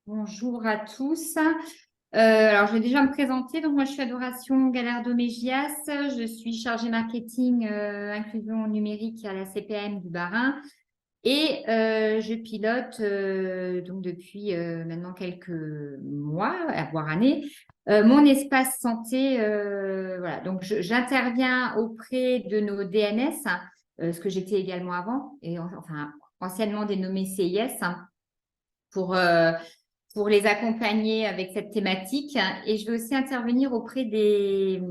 Bonjour à tous. Alors, je vais déjà me présenter. Donc, moi, je suis Adoration Gallardo-Mégias. Je suis chargée marketing inclusion numérique à la CPAM du Bas-Rhin et je pilote donc depuis maintenant quelques mois, voire années, mon espace santé. Voilà. Donc, j'interviens auprès de nos DNS, ce que j'étais également avant, et enfin anciennement dénommé CIS, pour pour les accompagner avec cette thématique. Et je vais aussi intervenir auprès des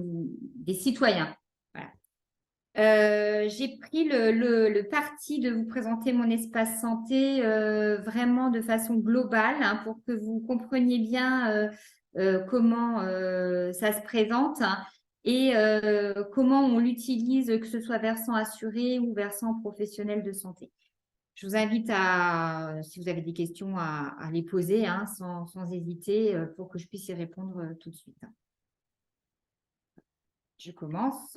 citoyens. Voilà. J'ai pris le parti de vous présenter mon espace santé vraiment de façon globale, pour que vous compreniez bien comment ça se présente et comment on l'utilise, que ce soit versant assuré ou versant professionnel de santé. Je vous invite si vous avez des questions, à les poser, sans hésiter, pour que je puisse y répondre tout de suite. Je commence.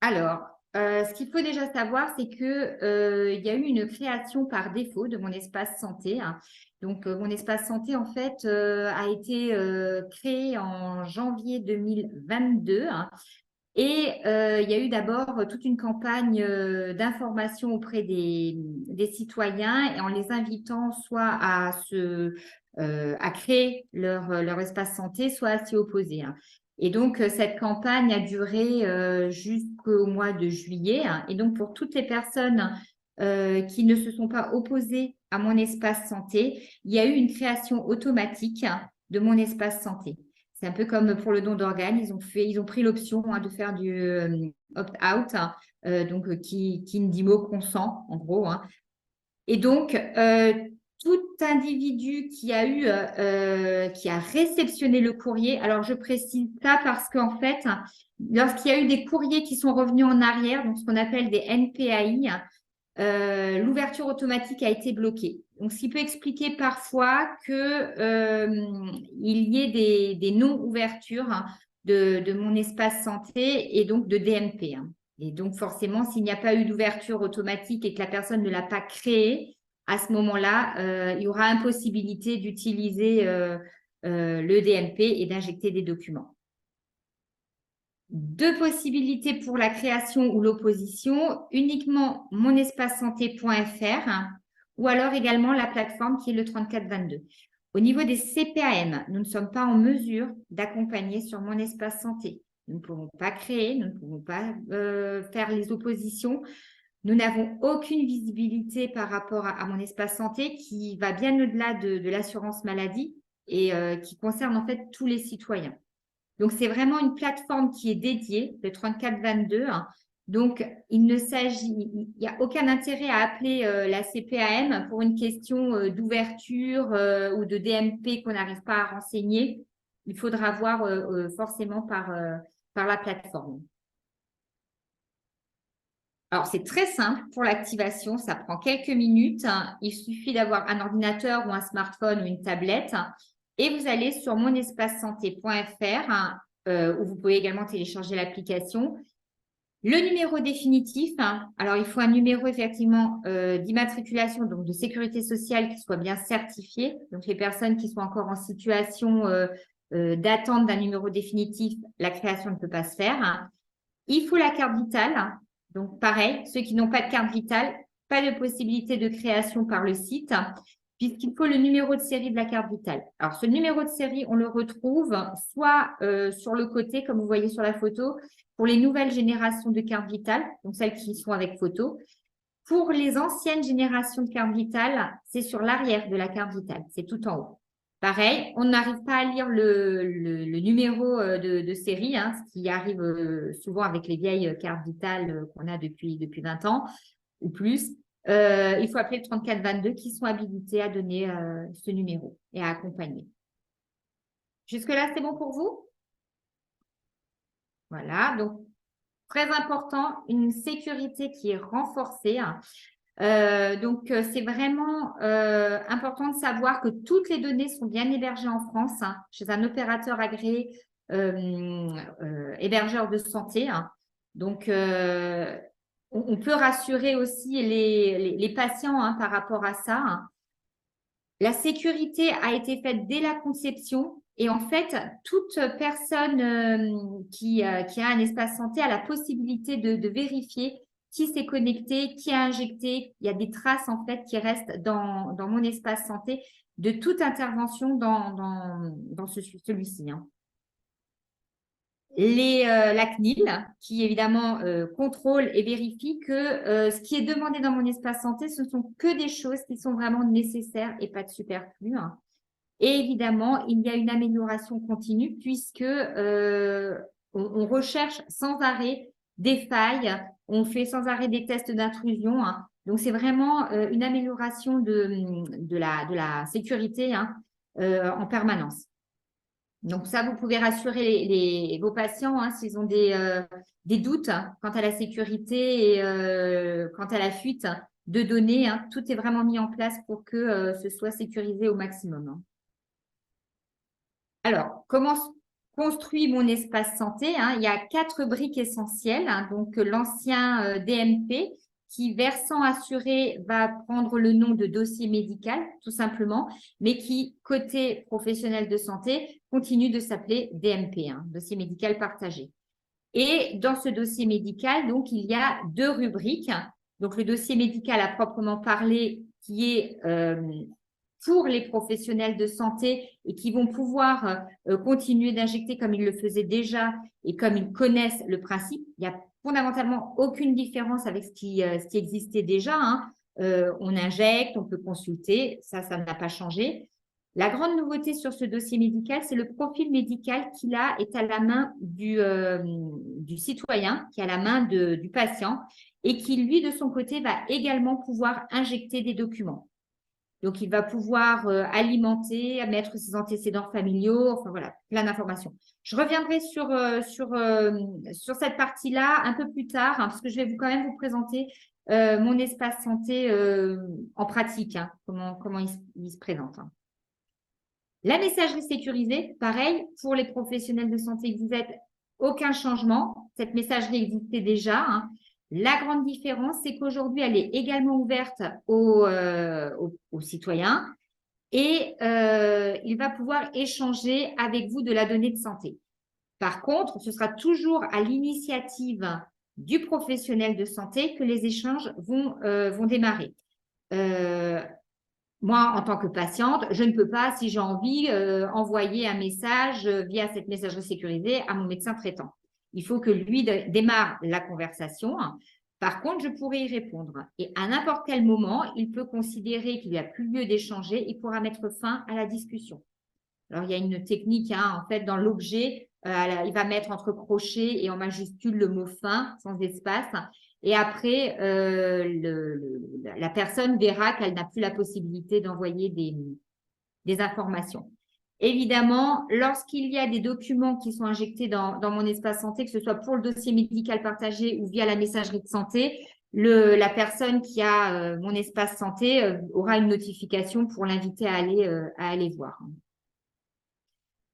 Alors, ce qu'il faut déjà savoir, c'est que il y a eu une création par défaut de mon espace santé. Donc, mon espace santé, en fait, a été créé en janvier 2022. Et il y a eu d'abord toute une campagne d'information auprès des citoyens et en les invitant soit à créer leur espace santé, soit à s'y opposer. Et donc, cette campagne a duré jusqu'au mois de juillet. Et donc, pour toutes les personnes qui ne se sont pas opposées à mon espace santé, il y a eu une création automatique de mon espace santé. C'est un peu comme pour le don d'organes, ils ont pris l'option de faire du opt-out, donc qui ne dit mot consent, en gros. Et donc, tout individu qui a réceptionné le courrier, alors je précise ça parce qu'en fait, lorsqu'il y a eu des courriers qui sont revenus en arrière, donc ce qu'on appelle des NPAI, l'ouverture automatique a été bloquée. Donc, ce qui peut expliquer parfois il y ait des non-ouvertures de mon espace santé et donc de DMP. Et donc, forcément, s'il n'y a pas eu d'ouverture automatique et que la personne ne l'a pas créée, à ce moment-là, il y aura impossibilité d'utiliser le DMP et d'injecter des documents. Deux possibilités pour la création ou l'opposition, uniquement monespacesanté.fr ou alors également la plateforme qui est le 3422. Au niveau des CPAM, nous ne sommes pas en mesure d'accompagner sur Mon Espace Santé. Nous ne pouvons pas créer, nous ne pouvons pas faire les oppositions. Nous n'avons aucune visibilité par rapport à Mon Espace Santé qui va bien au-delà de l'assurance maladie et qui concerne en fait tous les citoyens. Donc, c'est vraiment une plateforme qui est dédiée, le 3422. Donc, il n'y a aucun intérêt à appeler la CPAM pour une question d'ouverture ou de DMP qu'on n'arrive pas à renseigner. Il faudra voir forcément par la plateforme. Alors, c'est très simple pour l'activation, ça prend quelques minutes. Il suffit d'avoir un ordinateur ou un smartphone ou une tablette et vous allez sur monespacesanté.fr où vous pouvez également télécharger l'application. Le numéro définitif, alors il faut un numéro effectivement d'immatriculation, donc de sécurité sociale qui soit bien certifié. Donc, les personnes qui sont encore en situation d'attente d'un numéro définitif, la création ne peut pas se faire. Il faut la carte vitale. Donc, pareil, ceux qui n'ont pas de carte vitale, pas de possibilité de création par le site, puisqu'il faut le numéro de série de la carte vitale. Alors, ce numéro de série, on le retrouve soit sur le côté, comme vous voyez sur la photo, pour les nouvelles générations de cartes vitales, donc celles qui sont avec photo. Pour les anciennes générations de cartes vitales, c'est sur l'arrière de la carte vitale, c'est tout en haut. Pareil, on n'arrive pas à lire le numéro de série, ce qui arrive souvent avec les vieilles cartes vitales qu'on a depuis 20 ans ou plus. Il faut appeler le 3422 qui sont habilités à donner ce numéro et à accompagner. Jusque-là, c'est bon pour vous? Voilà, donc très important, une sécurité qui est renforcée. C'est vraiment important de savoir que toutes les données sont bien hébergées en France, chez un opérateur agréé hébergeur de santé. Donc, on peut rassurer aussi les patients par rapport à ça. La sécurité a été faite dès la conception et en fait, toute personne qui a un espace santé a la possibilité de vérifier qui s'est connecté, qui a injecté. Il y a des traces en fait qui restent dans mon espace santé de toute intervention dans celui-ci. Hein. La CNIL, qui évidemment contrôle et vérifie que ce qui est demandé dans mon espace santé, ce ne sont que des choses qui sont vraiment nécessaires et pas de superflu. Hein. Et évidemment, il y a une amélioration continue puisque on recherche sans arrêt des failles, on fait sans arrêt des tests d'intrusion. Hein. Donc, c'est vraiment une amélioration de la sécurité hein, en permanence. Donc, ça, vous pouvez rassurer vos patients hein, s'ils ont des doutes hein, quant à la sécurité et quant à la fuite de données. Hein. Tout est vraiment mis en place pour que ce soit sécurisé au maximum. Hein. Alors, comment construit mon espace santé hein? Il y a 4 briques essentielles. Hein. Donc, l'ancien DMP qui, versant assuré, va prendre le nom de dossier médical, tout simplement, mais qui, côté professionnel de santé, continue de s'appeler DMP, hein, dossier médical partagé. Et dans ce dossier médical, donc, il y a 2 rubriques. Donc, le dossier médical à proprement parler, qui est pour les professionnels de santé et qui vont pouvoir continuer d'injecter comme ils le faisaient déjà et comme ils connaissent le principe. Il n'y a fondamentalement aucune différence avec ce qui existait déjà. Hein. On injecte, on peut consulter, ça n'a pas changé. La grande nouveauté sur ce dossier médical, c'est le profil médical qui là est à la main du citoyen, qui est à la main du patient et qui lui, de son côté, va également pouvoir injecter des documents. Donc, il va pouvoir alimenter, mettre ses antécédents familiaux, enfin voilà, plein d'informations. Je reviendrai sur cette partie-là un peu plus tard, hein, parce que je vais quand même vous présenter mon espace santé en pratique, hein, comment il se présente. Hein. La messagerie sécurisée, pareil, pour les professionnels de santé que vous êtes, aucun changement. Cette messagerie existait déjà. Hein. La grande différence, c'est qu'aujourd'hui, elle est également ouverte aux citoyens et il va pouvoir échanger avec vous de la donnée de santé. Par contre, ce sera toujours à l'initiative du professionnel de santé que les échanges vont démarrer. Moi, en tant que patiente, je ne peux pas, si j'ai envie, envoyer un message via cette messagerie sécurisée à mon médecin traitant. Il faut que lui démarre la conversation. Par contre, je pourrais y répondre. Et à n'importe quel moment, il peut considérer qu'il n'y a plus lieu d'échanger. Il pourra mettre fin à la discussion. Alors, il y a une technique, hein, en fait, dans l'objet, il va mettre entre crochets et en majuscule le mot « fin » sans espace. Et après, la personne verra qu'elle n'a plus la possibilité d'envoyer des informations. Évidemment, lorsqu'il y a des documents qui sont injectés dans mon espace santé, que ce soit pour le dossier médical partagé ou via la messagerie de santé, la personne qui a mon espace santé aura une notification pour l'inviter à aller voir.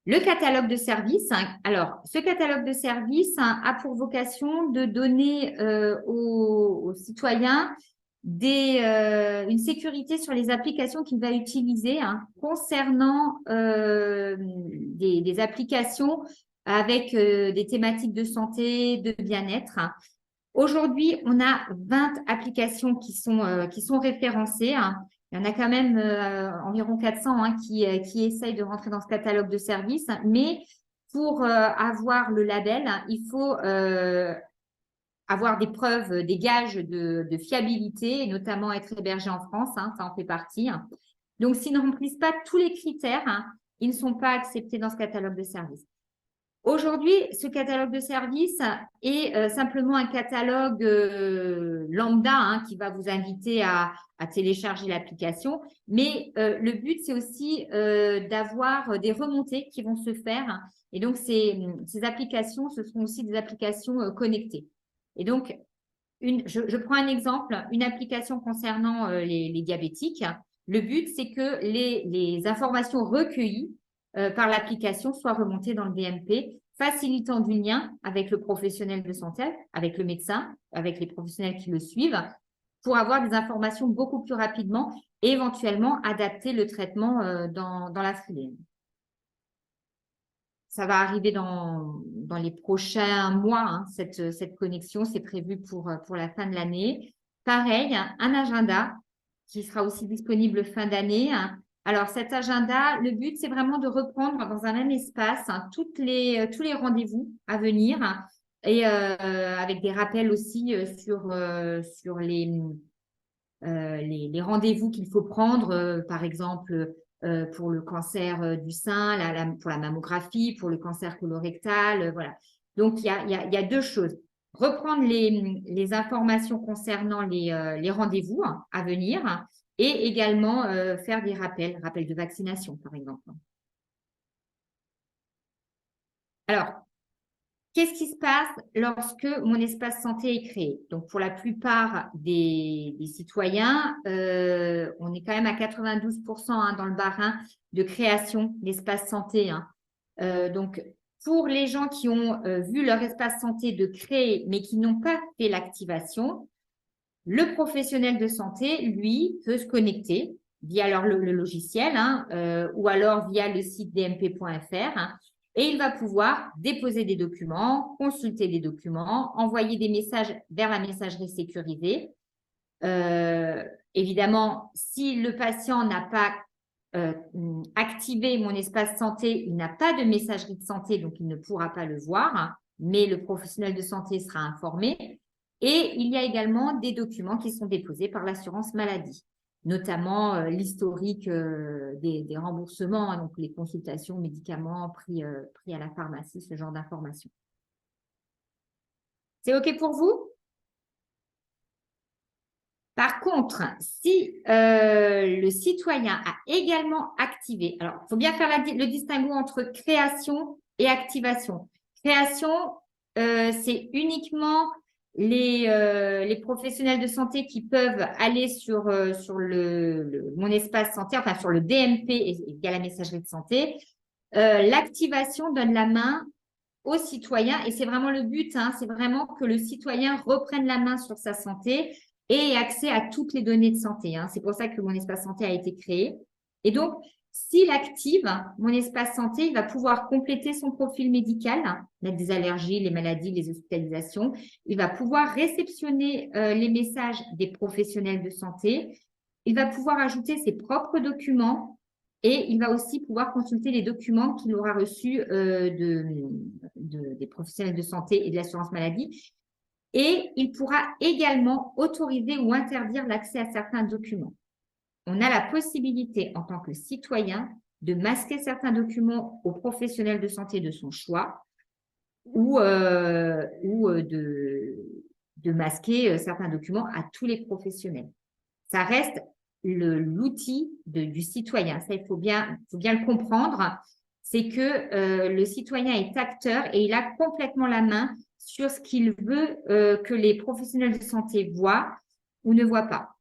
Le catalogue de services. Alors, ce catalogue de services a pour vocation de donner aux citoyens une sécurité sur les applications qu'il va utiliser concernant des applications avec des thématiques de santé, de bien-être. Aujourd'hui, on a 20 applications qui sont référencées. Il y en a quand même environ 400 qui essayent de rentrer dans ce catalogue de services. Mais pour avoir le label, il faut avoir des preuves, des gages de fiabilité, et notamment être hébergé en France, ça en fait partie. Donc, s'ils ne remplissent pas tous les critères, ils ne sont pas acceptés dans ce catalogue de services. Aujourd'hui, ce catalogue de services est simplement un catalogue lambda qui va vous inviter à télécharger l'application. Mais le but, c'est aussi d'avoir des remontées qui vont se faire. Et donc, ces applications, ce seront aussi des applications connectées. Et donc, je prends un exemple, une application concernant les diabétiques. Le but, c'est que les informations recueillies par l'application soient remontées dans le DMP, facilitant du lien avec le professionnel de santé, avec le médecin, avec les professionnels qui le suivent, pour avoir des informations beaucoup plus rapidement et éventuellement adapter le traitement dans la foulée. Ça va arriver dans les prochains mois, hein, cette connexion, c'est prévu pour la fin de l'année. Pareil, un agenda qui sera aussi disponible fin d'année. Alors, cet agenda, le but, c'est vraiment de reprendre dans un même espace tous les rendez-vous à venir et avec des rappels aussi sur les rendez-vous qu'il faut prendre, par exemple, pour le cancer du sein, pour la mammographie, pour le cancer colorectal, voilà. Donc, il y a deux choses. Reprendre les informations concernant les rendez-vous à venir et également faire des rappels de vaccination, par exemple. Alors, qu'est-ce qui se passe lorsque mon espace santé est créé? Donc, pour la plupart des citoyens, on est quand même à 92% dans le Bas-Rhin de création d'espace santé. Donc, pour les gens qui ont vu leur espace santé de créer, mais qui n'ont pas fait l'activation, le professionnel de santé, lui, peut se connecter via alors le logiciel ou alors via le site dmp.fr. Et il va pouvoir déposer des documents, consulter des documents, envoyer des messages vers la messagerie sécurisée. Évidemment, si le patient n'a pas activé mon espace santé, il n'a pas de messagerie de santé, donc il ne pourra pas le voir, mais le professionnel de santé sera informé. Et il y a également des documents qui sont déposés par l'assurance maladie, notamment l'historique des remboursements, donc les consultations, médicaments pris à la pharmacie, ce genre d'informations. C'est OK pour vous? Par contre, si le citoyen a également activé, alors il faut bien faire le distinguo entre création et activation. Création, c'est uniquement les professionnels de santé qui peuvent aller sur mon espace santé, enfin sur le DMP via la messagerie de santé. L'activation donne la main au citoyen et c'est vraiment le but, c'est vraiment que le citoyen reprenne la main sur sa santé et ait accès à toutes les données de santé. C'est pour ça que mon espace santé a été créé. Et donc, s'il active mon espace santé, il va pouvoir compléter son profil médical, mettre des allergies, les maladies, les hospitalisations. Il va pouvoir réceptionner les messages des professionnels de santé. Il va pouvoir ajouter ses propres documents et il va aussi pouvoir consulter les documents qu'il aura reçus des professionnels de santé et de l'assurance maladie. Et il pourra également autoriser ou interdire l'accès à certains documents. On a la possibilité, en tant que citoyen, de masquer certains documents aux professionnels de santé de son choix ou de masquer certains documents à tous les professionnels. Ça reste l'outil du citoyen. Ça, il faut bien le comprendre. C'est que le citoyen est acteur et il a complètement la main sur ce qu'il veut que les professionnels de santé voient ou ne voient pas.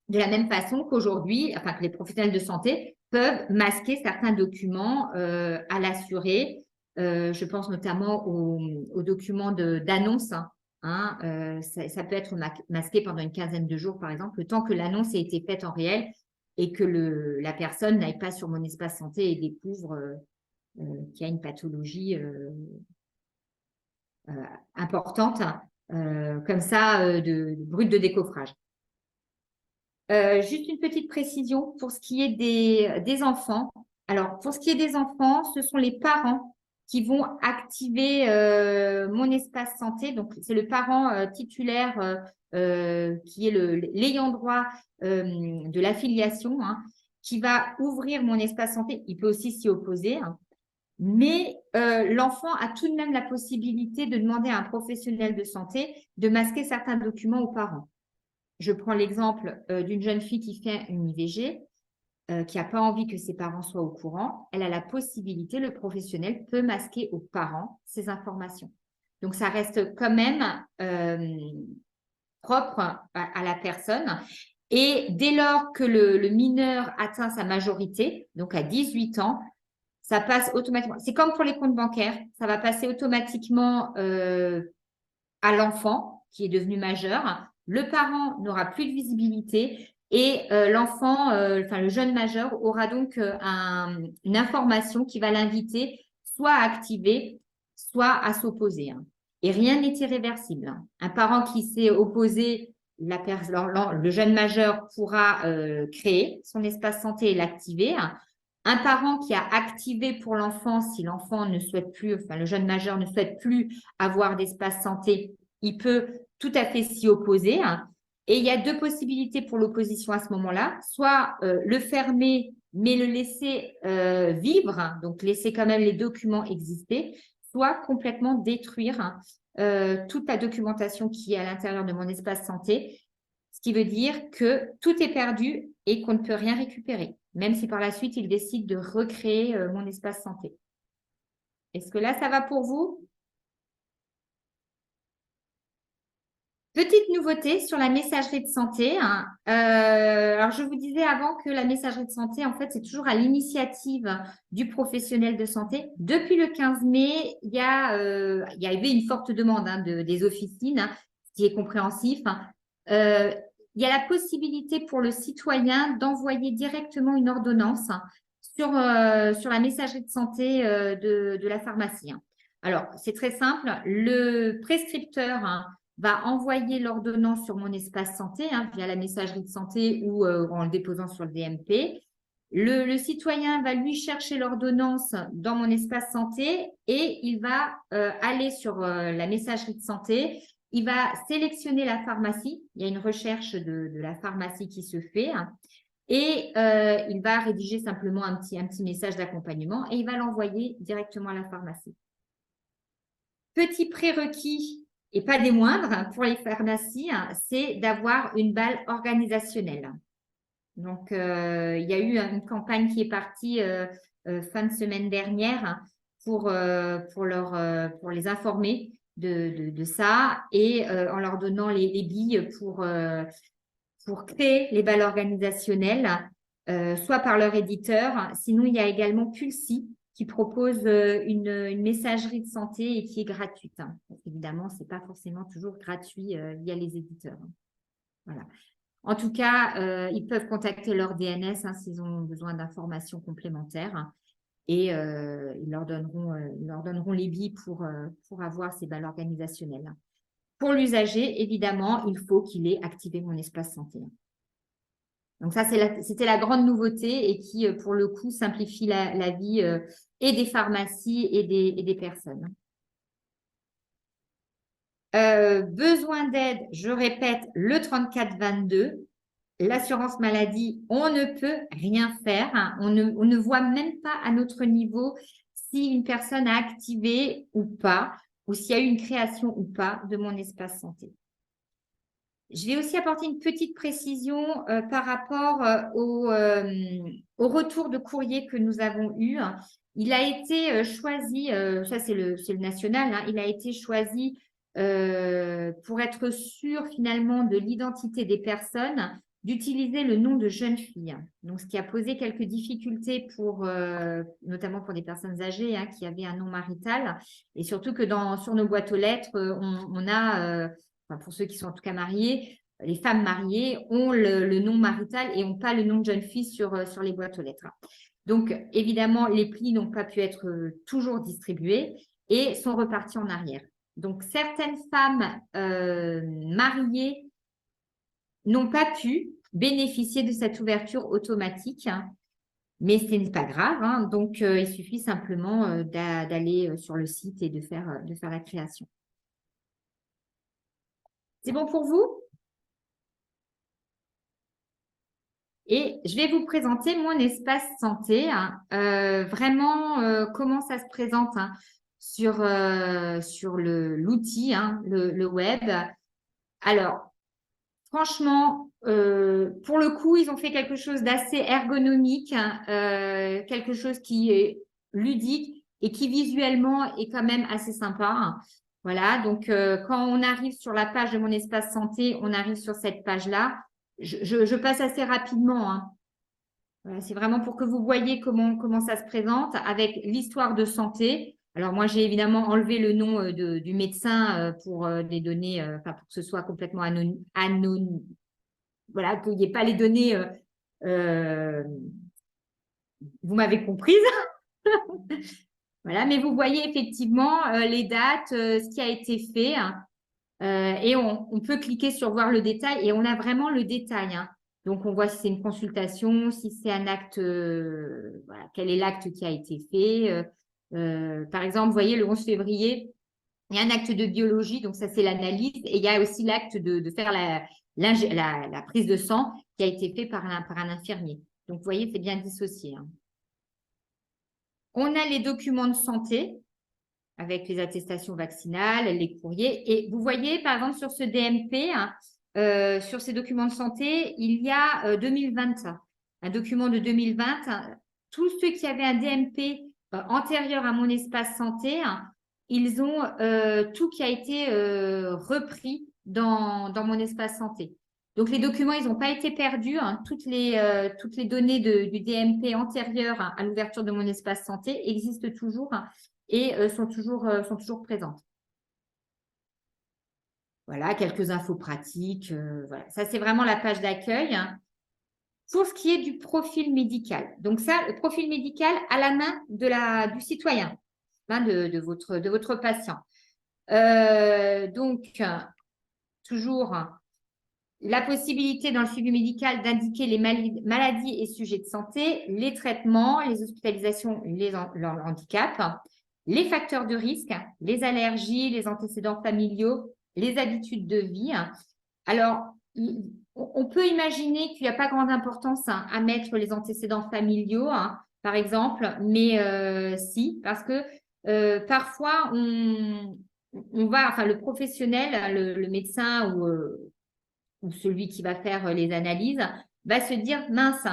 De la même façon qu'aujourd'hui, enfin que les professionnels de santé peuvent masquer certains documents à l'assuré. Je pense notamment aux documents d'annonce. Ça peut être masqué pendant une quinzaine de jours, par exemple, le temps que l'annonce ait été faite en réel et que la personne n'aille pas sur mon espace santé et découvre qu'il y a une pathologie importante, comme ça, de brut de décoffrage. Juste une petite précision pour ce qui est des enfants. Alors, pour ce qui est des enfants, ce sont les parents qui vont activer mon espace santé. Donc, c'est le parent titulaire qui est l'ayant droit de l'affiliation qui va ouvrir mon espace santé. Il peut aussi s'y opposer. Mais l'enfant a tout de même la possibilité de demander à un professionnel de santé de masquer certains documents aux parents. Je prends l'exemple d'une jeune fille qui fait une IVG, qui n'a pas envie que ses parents soient au courant. Elle a la possibilité, le professionnel peut masquer aux parents ces informations. Donc, ça reste quand même propre à la personne. Et dès lors que le mineur atteint sa majorité, donc à 18 ans, ça passe automatiquement. C'est comme pour les comptes bancaires, ça va passer automatiquement à l'enfant qui est devenu majeur. le parent n'aura plus de visibilité et l'enfant, le jeune majeur aura donc une information qui va l'inviter soit à activer, soit à s'opposer. Et rien n'est irréversible. Un parent qui s'est opposé, le jeune majeur pourra créer son espace santé et l'activer. Un parent qui a activé pour l'enfant, si l'enfant ne souhaite plus, le jeune majeur ne souhaite plus avoir d'espace santé, il peut tout à fait s'y opposer. Et il y a deux possibilités pour l'opposition à ce moment-là. Soit le fermer, mais le laisser vivre, donc laisser quand même les documents exister, soit complètement détruire toute la documentation qui est à l'intérieur de mon espace santé, ce qui veut dire que tout est perdu et qu'on ne peut rien récupérer, même si par la suite, il décide de recréer mon espace santé. Est-ce que là, ça va pour vous? Petite nouveauté sur la messagerie de santé. Alors, je vous disais avant que la messagerie de santé, en fait, c'est toujours à l'initiative du professionnel de santé. Depuis le 15 mai, il y avait une forte demande des officines, ce qui est compréhensif. Il y a la possibilité pour le citoyen d'envoyer directement une ordonnance sur la messagerie de santé de la pharmacie. Alors, c'est très simple. Le prescripteur va envoyer l'ordonnance sur mon espace santé via la messagerie de santé ou en le déposant sur le DMP. Le citoyen va lui chercher l'ordonnance dans mon espace santé et il va aller sur la messagerie de santé. Il va sélectionner la pharmacie. Il y a une recherche de la pharmacie qui se fait. Et il va rédiger simplement un petit message d'accompagnement et il va l'envoyer directement à la pharmacie. Petit prérequis, et pas des moindres, pour les pharmacies, c'est d'avoir une balle organisationnelle. Donc, il y a eu une campagne qui est partie fin de semaine dernière pour les informer de ça et en leur donnant les billes pour créer les balles organisationnelles, soit par leur éditeur. Sinon, il y a également Pulsi qui propose une messagerie de santé et qui est gratuite. Évidemment, ce n'est pas forcément toujours gratuit via les éditeurs. Voilà. En tout cas, ils peuvent contacter leur DNS s'ils ont besoin d'informations complémentaires et ils leur donneront les billes pour avoir ces balles organisationnelles. Pour l'usager, évidemment, il faut qu'il ait activé mon espace santé. Donc ça, c'était la grande nouveauté et qui, pour le coup, simplifie la vie et des pharmacies et des personnes. Besoin d'aide, je répète, le 3422. L'assurance maladie, on ne peut rien faire. On ne voit même pas à notre niveau si une personne a activé ou pas, ou s'il y a eu une création ou pas de mon espace santé. Je vais aussi apporter une petite précision par rapport au retour de courrier que nous avons eu. Il a été choisi, ça c'est le national, il a été choisi pour être sûr finalement de l'identité des personnes, d'utiliser le nom de jeune fille. Donc, ce qui a posé quelques difficultés notamment pour des personnes âgées qui avaient un nom marital. Et surtout que sur nos boîtes aux lettres, on a... pour ceux qui sont en tout cas mariés, les femmes mariées ont le nom marital et n'ont pas le nom de jeune fille sur les boîtes aux lettres. Donc, évidemment, les plis n'ont pas pu être toujours distribués et sont repartis en arrière. Donc, certaines femmes mariées n'ont pas pu bénéficier de cette ouverture automatique, mais ce n'est pas grave. Donc, il suffit simplement d'aller sur le site et de faire la création. C'est bon pour vous? Et je vais vous présenter mon espace santé. Vraiment, comment ça se présente sur l'outil, le web. Alors, franchement, pour le coup, ils ont fait quelque chose d'assez ergonomique, quelque chose qui est ludique et qui visuellement est quand même assez sympa. Voilà, donc quand on arrive sur la page de mon espace santé, on arrive sur cette page-là. Je passe assez rapidement. Voilà, c'est vraiment pour que vous voyez comment ça se présente avec l'histoire de santé. Alors, moi, j'ai évidemment enlevé le nom du médecin pour les données, pour que ce soit complètement anonyme. Voilà, qu'il n'y ait pas les données. Vous m'avez comprise. Voilà, mais vous voyez effectivement les dates, ce qui a été fait. Et on peut cliquer sur voir le détail et on a vraiment le détail. Donc, on voit si c'est une consultation, si c'est un acte, voilà, quel est l'acte qui a été fait. Par exemple, vous voyez, le 11 février, il y a un acte de biologie, donc ça, c'est l'analyse. Et il y a aussi l'acte de faire la prise de sang qui a été fait par un infirmier. Donc, vous voyez, c'est bien dissocié. On a les documents de santé avec les attestations vaccinales, les courriers. Et vous voyez, par exemple, sur ce DMP, sur ces documents de santé, il y a 2020, un document de 2020. Tous ceux qui avaient un DMP antérieur à mon espace santé, ils ont tout qui a été repris dans mon espace santé. Donc, les documents, ils n'ont pas été perdus. Toutes les données du DMP antérieur à l'ouverture de mon espace santé existent toujours et sont toujours présentes. Voilà, quelques infos pratiques. Voilà. Ça, c'est vraiment la page d'accueil. Pour ce qui est du profil médical, donc ça, le profil médical à la main du citoyen, de votre patient. Donc, toujours la possibilité dans le suivi médical d'indiquer les maladies et sujets de santé, les traitements, les hospitalisations, le handicap, les facteurs de risque, les allergies, les antécédents familiaux, les habitudes de vie. Alors, on peut imaginer qu'il n'y a pas grande importance à mettre les antécédents familiaux, par exemple, mais si, parce que parfois, enfin, le professionnel, le médecin ou celui qui va faire les analyses, va se dire, mince,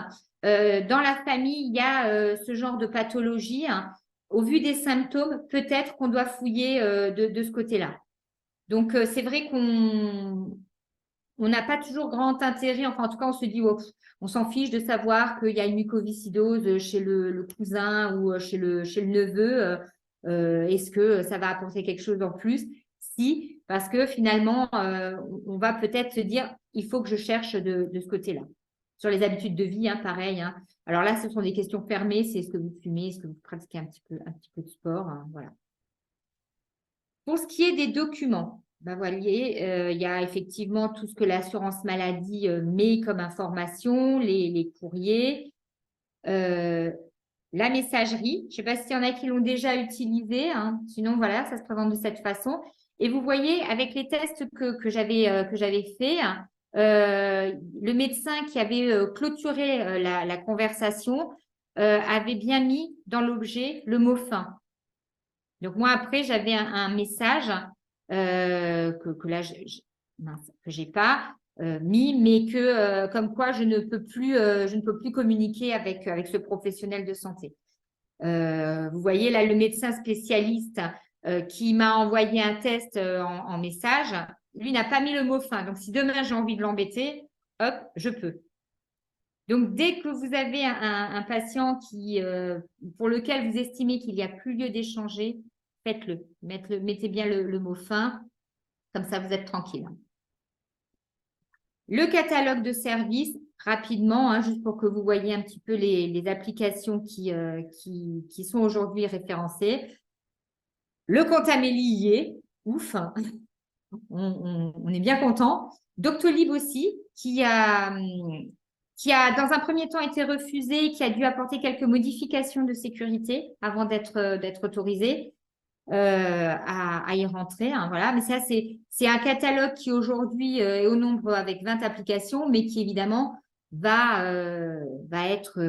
dans la famille, il y a ce genre de pathologie. Au vu des symptômes, peut-être qu'on doit fouiller de ce côté-là. Donc, c'est vrai qu'on n'a pas toujours grand intérêt, enfin, en tout cas, on se dit, oh, on s'en fiche de savoir qu'il y a une mucoviscidose chez le cousin ou chez le neveu. Est-ce que ça va apporter quelque chose en plus? Si, parce que finalement, on va peut-être se dire, il faut que je cherche de ce côté-là. Sur les habitudes de vie, pareil. Alors là, ce sont des questions fermées. C'est est-ce que vous fumez, est-ce que vous pratiquez un petit peu de sport, voilà. Pour ce qui est des documents, vous voyez, il y a effectivement tout ce que l'assurance maladie met comme information, les courriers, la messagerie. Je ne sais pas s'il y en a qui l'ont déjà utilisé. Sinon, voilà, ça se présente de cette façon. Et vous voyez, avec les tests que j'avais fait, le médecin qui avait clôturé la conversation avait bien mis dans l'objet le mot fin. Donc, moi, après, j'avais un message que là, que j'ai pas mis, mais que comme quoi je ne peux plus communiquer avec ce professionnel de santé. Vous voyez là, le médecin spécialiste qui m'a envoyé un test en message, lui n'a pas mis le mot fin. Donc, si demain j'ai envie de l'embêter, hop, je peux. Donc, dès que vous avez un patient pour lequel vous estimez qu'il n'y a plus lieu d'échanger, faites-le. Mettez bien le mot fin, comme ça vous êtes tranquille. Le catalogue de services, rapidement, juste pour que vous voyez un petit peu les applications qui sont aujourd'hui référencées. Le compte Amélie y est, ouf, on est bien content. Doctolib aussi, qui a dans un premier temps été refusé, qui a dû apporter quelques modifications de sécurité avant d'être autorisé à y rentrer. Voilà. Mais ça, c'est un catalogue qui aujourd'hui est au nombre avec 20 applications, mais qui évidemment va être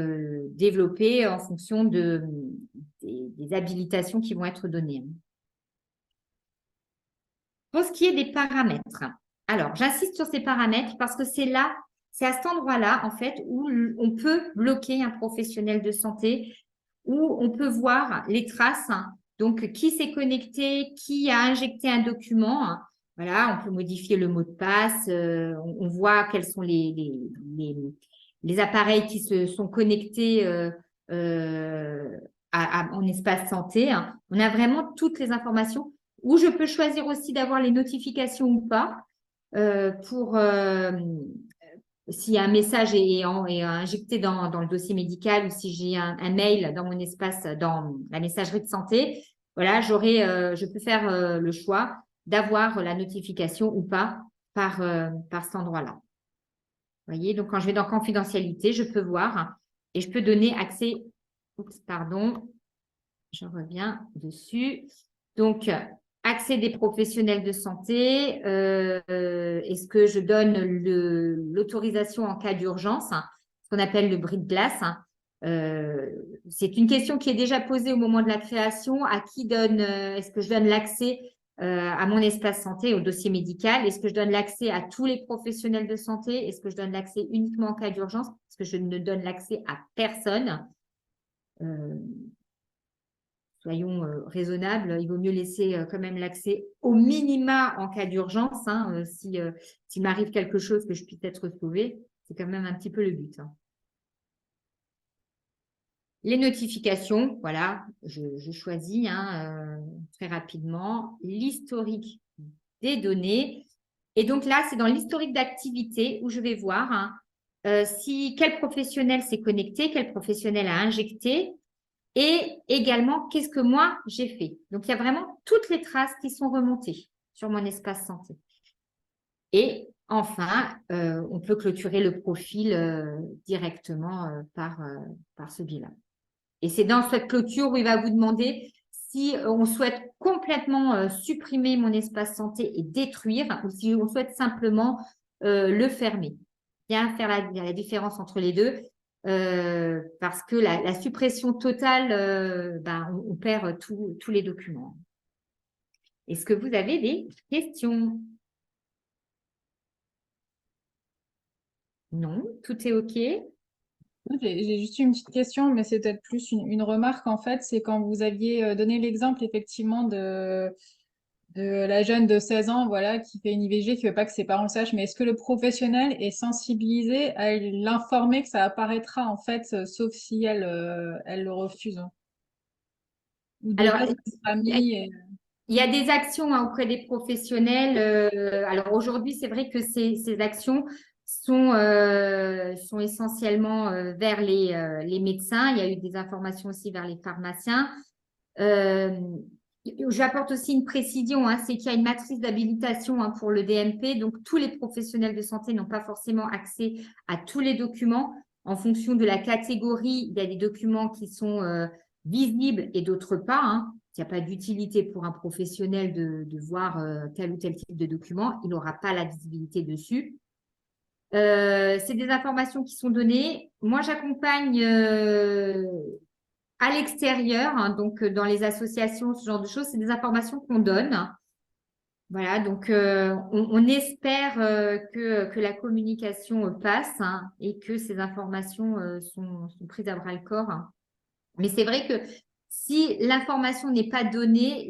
développé en fonction des habilitations qui vont être données. Pour ce qui est des paramètres, alors j'insiste sur ces paramètres parce que c'est à cet endroit-là, en fait, où on peut bloquer un professionnel de santé, où on peut voir les traces, donc qui s'est connecté, qui a injecté un document. Voilà, on peut modifier le mot de passe, on voit quels sont les appareils qui se sont connectés mon espace santé. On a vraiment toutes les informations où je peux choisir aussi d'avoir les notifications ou pas pour si un message est injecté dans le dossier médical ou si j'ai un mail dans mon espace, dans la messagerie de santé, voilà, je peux faire le choix d'avoir la notification ou pas par cet endroit-là. Vous voyez, donc quand je vais dans confidentialité, je peux voir et je peux donner accès. Oups, pardon, je reviens dessus. Donc, accès des professionnels de santé. Est-ce que je donne l'autorisation en cas d'urgence, ce qu'on appelle le bris de glace? C'est une question qui est déjà posée au moment de la création. À qui est-ce que je donne l'accès à mon espace santé, au dossier médical? Est-ce que je donne l'accès à tous les professionnels de santé? Est-ce que je donne l'accès uniquement en cas d'urgence? Est-ce que je ne donne l'accès à personne? Soyons raisonnables, il vaut mieux laisser quand même l'accès au minima en cas d'urgence. S'il m'arrive quelque chose que je puisse être sauvée, c'est quand même un petit peu le but. Les notifications, voilà, je choisis très rapidement l'historique des données. Et donc là, c'est dans l'historique d'activité où je vais voir quel professionnel s'est connecté, quel professionnel a injecté, et également, qu'est-ce que moi, j'ai fait. Donc, il y a vraiment toutes les traces qui sont remontées sur mon espace santé. Et enfin, on peut clôturer le profil directement par ce bilan. Et c'est dans cette clôture où il va vous demander si on souhaite complètement supprimer mon espace santé et détruire ou si on souhaite simplement le fermer. Bien faire la différence entre les deux. Parce que la suppression totale, on perd tous les documents. Est-ce que vous avez des questions? Non, tout est OK. J'ai juste une petite question, mais c'est peut-être plus une remarque en fait. C'est quand vous aviez donné l'exemple effectivement de la jeune de 16 ans, voilà, qui fait une IVG, qui veut pas que ses parents le sachent, mais est-ce que le professionnel est sensibilisé à l'informer que ça apparaîtra en fait, sauf si elle le refuse? Ou Alors, déjà ça sera mis il y a des actions auprès des professionnels. Alors aujourd'hui, c'est vrai que ces actions sont essentiellement vers les médecins. Il y a eu des informations aussi vers les pharmaciens. J'apporte aussi une précision, c'est qu'il y a une matrice d'habilitation pour le DMP. Donc, tous les professionnels de santé n'ont pas forcément accès à tous les documents. En fonction de la catégorie, il y a des documents qui sont visibles et d'autres pas. Il n'y a pas d'utilité pour un professionnel de voir tel ou tel type de document. Il n'aura pas la visibilité dessus. C'est des informations qui sont données. Moi, j'accompagne à l'extérieur, donc dans les associations, ce genre de choses, c'est des informations qu'on donne. Voilà, donc on espère que la communication passe et que ces informations sont prises à bras-le-corps. Mais c'est vrai que si l'information n'est pas donnée,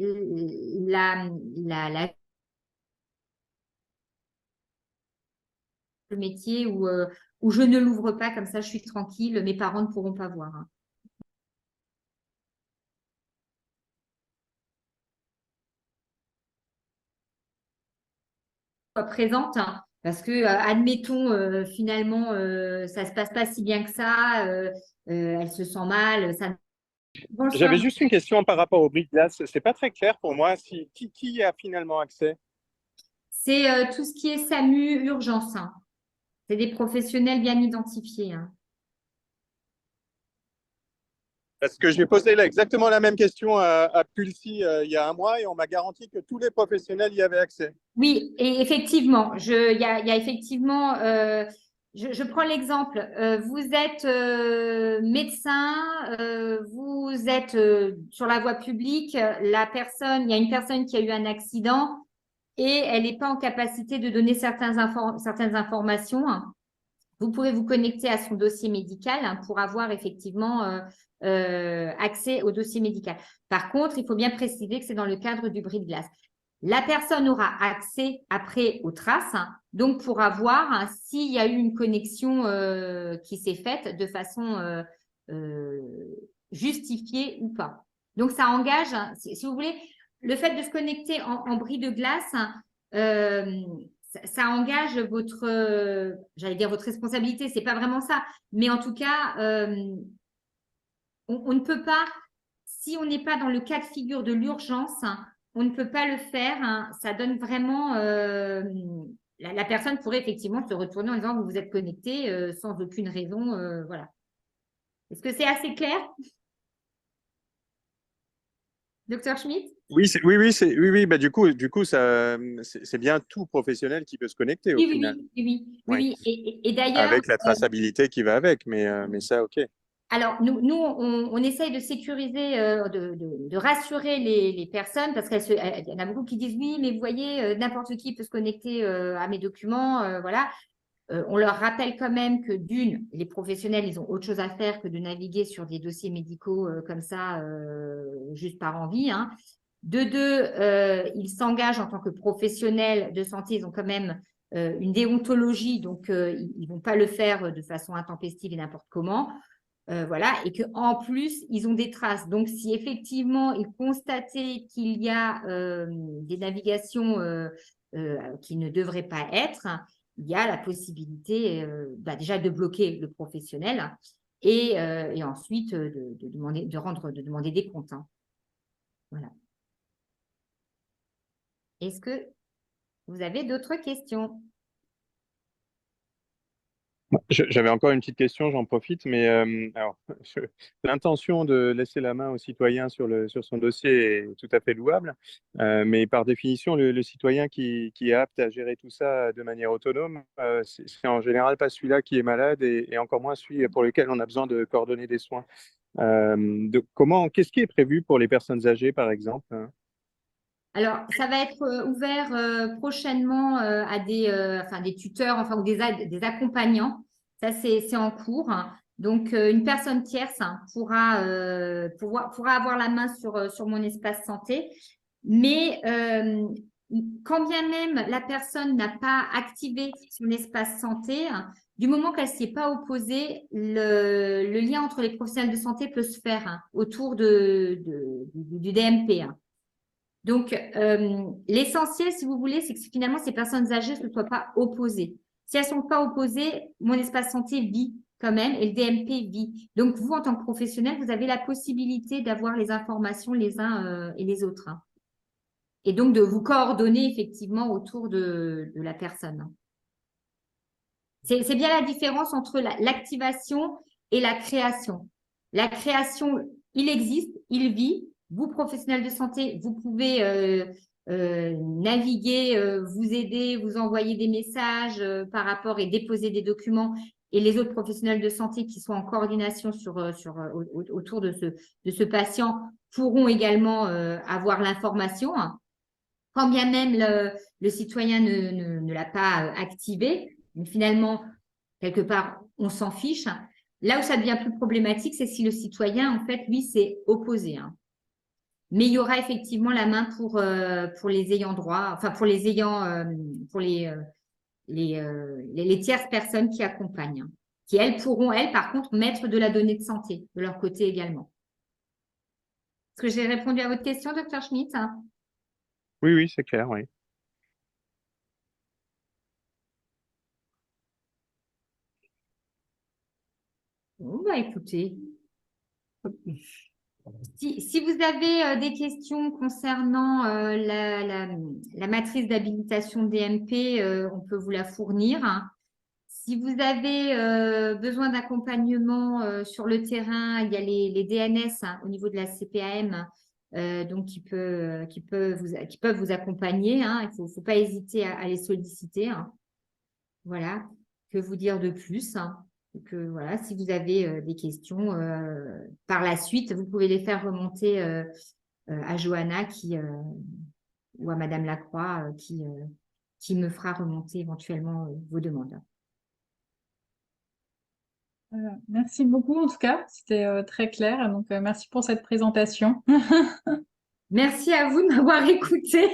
le métier où je ne l'ouvre pas, comme ça je suis tranquille, mes parents ne pourront pas voir. Présente parce que admettons finalement ça se passe pas si bien que ça, elle se sent mal, ça. Bonsoir. J'avais juste une question par rapport au bris de glace. C'est pas très clair pour moi. Qui a finalement accès? C'est tout ce qui est SAMU urgence. C'est des professionnels bien identifiés. Parce que j'ai posé exactement la même question à Pulsi il y a un mois et on m'a garanti que tous les professionnels y avaient accès. Oui, et effectivement, il y a effectivement, je prends l'exemple, vous êtes médecin, vous êtes sur la voie publique, il y a une personne qui a eu un accident et elle n'est pas en capacité de donner certaines informations. Vous pourrez vous connecter à son dossier médical pour avoir effectivement accès au dossier médical. Par contre, il faut bien préciser que c'est dans le cadre du bris de glace. La personne aura accès après aux traces, donc pourra voir s'il y a eu une connexion qui s'est faite de façon justifié ou pas. Donc, ça engage, si vous voulez, le fait de se connecter en bris de glace, ça engage votre, j'allais dire votre responsabilité, c'est pas vraiment ça, mais en tout cas, on ne peut pas, si on n'est pas dans le cas de figure de l'urgence, on ne peut pas le faire. Ça donne vraiment, la personne pourrait effectivement se retourner en disant vous vous êtes connecté sans aucune raison, voilà. Est-ce que c'est assez clair, Docteur Schmitt? Oui, oui, bah, du coup, c'est bien tout professionnel qui peut se connecter au Oui, oui, final. oui, oui, oui, Oui. oui. Et d'ailleurs, Avec la traçabilité qui va avec, mais ça, ok. alors, nous on essaye de sécuriser, de rassurer les personnes parce qu'il y en a beaucoup qui disent oui, mais vous voyez, n'importe qui peut se connecter à mes documents, voilà. On leur rappelle quand même que d'une, les professionnels, ils ont autre chose à faire que de naviguer sur des dossiers médicaux comme ça, juste par envie, hein. De deux, ils s'engagent en tant que professionnels de santé, ils ont quand même une déontologie, donc ils ne vont pas le faire de façon intempestive et n'importe comment. Voilà, et qu'en plus, ils ont des traces. Donc, si effectivement, ils constataient qu'il y a des navigations qui ne devraient pas être, il y a la possibilité déjà de bloquer le professionnel et ensuite de demander des comptes, hein. Voilà. Est-ce que vous avez d'autres questions? J'avais encore une petite question, j'en profite, mais alors, l'intention de laisser la main au citoyen sur son dossier est tout à fait louable, mais par définition, le citoyen qui est apte à gérer tout ça de manière autonome, c'est en général pas celui-là qui est malade et encore moins celui pour lequel on a besoin de coordonner des soins. Qu'est-ce qui est prévu pour les personnes âgées, par exemple, hein? Alors, ça va être ouvert prochainement à des tuteurs, enfin, ou des accompagnants. Ça, c'est en cours. Donc, une personne tierce pourra avoir la main sur mon espace santé. Mais quand bien même la personne n'a pas activé son espace santé, du moment qu'elle ne s'y est pas opposée, le lien entre les professionnels de santé peut se faire autour du DMP. Donc, l'essentiel, si vous voulez, c'est que finalement, ces personnes âgées ne soient pas opposées. Si elles ne sont pas opposées, mon espace santé vit quand même et le DMP vit. Donc, vous, en tant que professionnel, vous avez la possibilité d'avoir les informations les uns et les autres, hein. Et donc, de vous coordonner effectivement autour de la personne. C'est bien la différence entre l'activation et la création. La création, il existe, il vit. Vous, professionnels de santé, vous pouvez naviguer, vous aider, vous envoyer des messages par rapport et déposer des documents. Et les autres professionnels de santé qui sont en coordination autour de ce patient pourront également avoir l'information, hein. Quand bien même le citoyen ne l'a pas activé, mais finalement, quelque part, on s'en fiche. Là où ça devient plus problématique, c'est si le citoyen, en fait, lui, s'est opposé, hein. Mais il y aura effectivement la main pour les ayants droit, enfin pour les tierces personnes qui accompagnent, hein, qui, elles, pourront, elles, par contre, mettre de la donnée de santé de leur côté également. Est-ce que j'ai répondu à votre question, Dr Schmitt? Oui, oui, c'est clair, oui. Bon, bah, écoutez, si vous avez des questions concernant la matrice d'habilitation DMP, on peut vous la fournir. Si vous avez besoin d'accompagnement sur le terrain, il y a les DNS au niveau de la CPAM, donc qui peuvent vous accompagner, hein. Il ne faut pas hésiter à les solliciter, hein. Voilà, que vous dire de plus, hein. Que voilà, si vous avez des questions par la suite, vous pouvez les faire remonter à Johanna ou à Madame Lacroix qui me fera remonter éventuellement vos demandes. Merci beaucoup en tout cas, c'était très clair. Donc merci pour cette présentation. Merci à vous de m'avoir écouté.